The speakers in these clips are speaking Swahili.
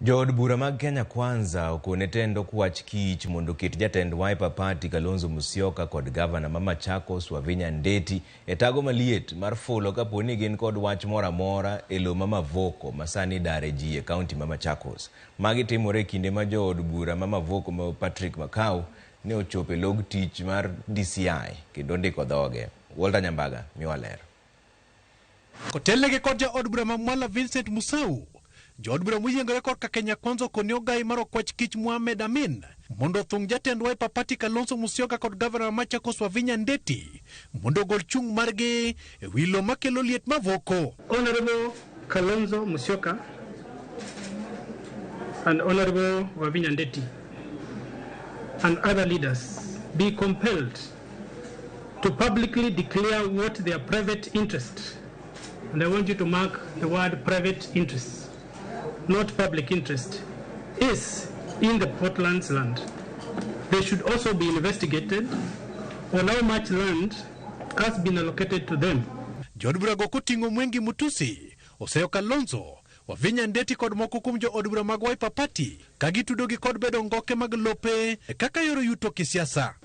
Jood bura mag Kenya Kwanza okone tendo kwach kich mondo ket jatend Wiper Party Kalonza Musyoka kod gavana ma Machakos Wavinya ndeti e tago maliet mar fulo kapo ni gin kod wach mora mora e lowo ma Mavoko masani dare ji e kaunti ma Machakos. Magi timore kinde ma jood bura ma Mavoko ma Patrick Makau ne ochope log tich mar DCI kendo ndiko dhoge. Walter Nyambaga miwa ler. Kotelege kod jaod bura ma Mwala Vincent Musau, jood bura moyiengore kod Kenya Kwanza okone ogai mar okwach kich Mohamed Amin mondo thung jatend Wiper Party Kalonza Musyoka kod gavana ma Machakos Wavinya ndeti mondo gol chung margi e wilo makelo liet Mavoko. Honorable Kalonza Musyoka and Honorable Wavinya ndeti and other leaders be compelled to publicly declare what their private interest, and I want you to mark the word private interest, not public interest, is in the Portland's land. They should also be investigated on how much land has been allocated to them. Jood bura go koting'o Mwengi Mutusi, Oseyo Kalonzo, Wavinya ndeti kod moko kuom jood bura mag Wiper Party kagitudogi kod bedo ngoke mag lope kaka yoro yuto kisiasa.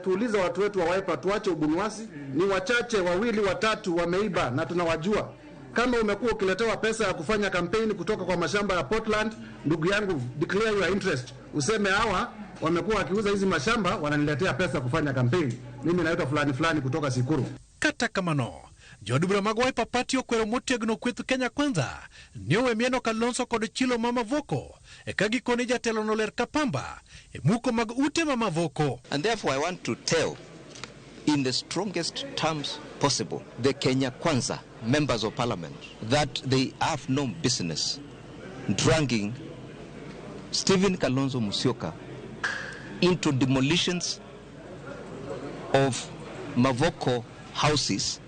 Tuuliza watu wetu wa Wiper tuache ubunwasi, ni wachache wawili watatu wameiba na tunawajua. Kama umekuwa ukiletewa pesa ya kufanya kampeni kutoka kwa mashamba ya Portland, ndugu yangu, declare your interest. Useme hawa wamekuwa wakiuza hizi mashamba wananiletea pesa kufanya kampeni. Mimi naitwa fulani fulani kutoka Sikuru. Kata kamano, jood bura mag Wiper Party okwero motegno kweth Kenya Kwanza ni owemieno Kalonzo kod chilo ma Mavoko e kagikone jatelo no ler kapamba e muko mag ute ma Mavoko. And therefore I want to tell in the strongest terms possible the Kenya Kwanza members of parliament that they have no business dragging Stephen Kalonza Musyoka into demolitions of Mavoko houses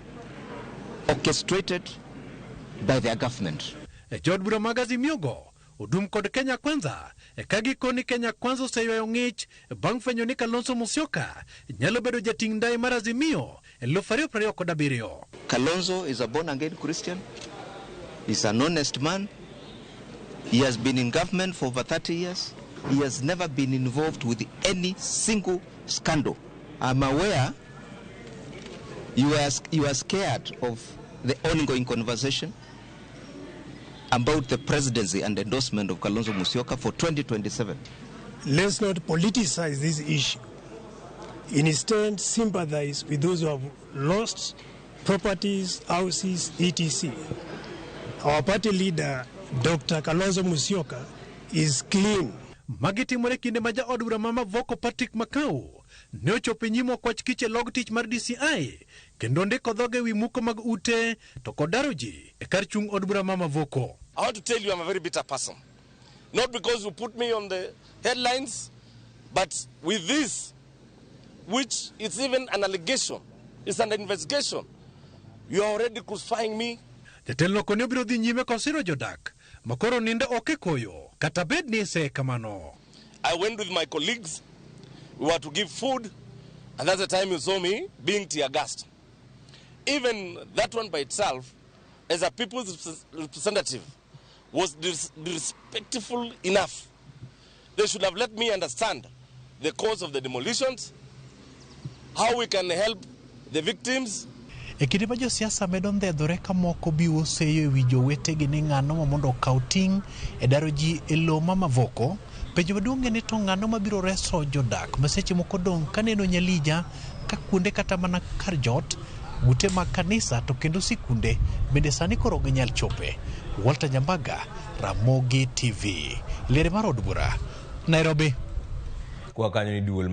orchestrated by their government. Jood bura mag Azimiogo odum kod Kenya Kwanza e kagikoni Kenya Kwanza oseywayo ng'ich bang' fwenyo ni Kalonza Musyoka nyalo bedo jating' ndai mar Azimio e 2027. Kalonzo is a born-again Christian. He's an honest man. He has been in government for over 30 years. He has never been involved with any single scandal. I'm aware you are scared of the ongoing conversation about the presidency and endorsement of Kalonza Musyoka for 2027. Let's not politicize this issue. Instead, sympathize with those who have lost properties, houses, etc. Our party leader, Dr. Kalonza Musyoka, is clean. Magitimore kinde ma jaod bura ma Mavoko Patrick Makau ne ochopo nyimo kwach kiche log tich mar DCI kendo ndiko dhoge wi muko mag ute to kod daro ji e kar chung od bura ma Mavoko. I want to tell you I'm a very bitter person. Not because you put me on the headlines, but with this, which is even an allegation, it's an investigation. You are already crucifying me. Jatelo kone biro dhi nyime kosiro jodak makoro ninde oke koyo kata bed ni se kamano. I went with my colleagues. We were to give food, and that's the time you saw me being tear gassed. Even that one by itself, as a people's representative, was disrespectful enough. They should have let me understand the cause of the demolitions, how we can help the victims. E kinde ma josiasa medo ndhedhore ka moko biwo seyo e wi jowetegi ni ng'ano ma mondo okaw ting' e daro ji e lowo ma Mavoko, penjo maduong' en ni to ng'ano mabiro reso jodak ma seche moko dong' kaneno nyalija ka kuonde kata mana kar jot, ute mag kanisa to kendo sikunde bende sani koro ginyal chope. Walter Nyambaga, Ramogi TV, lere mar od bura, Nairobi. Kwa kanyo ni duol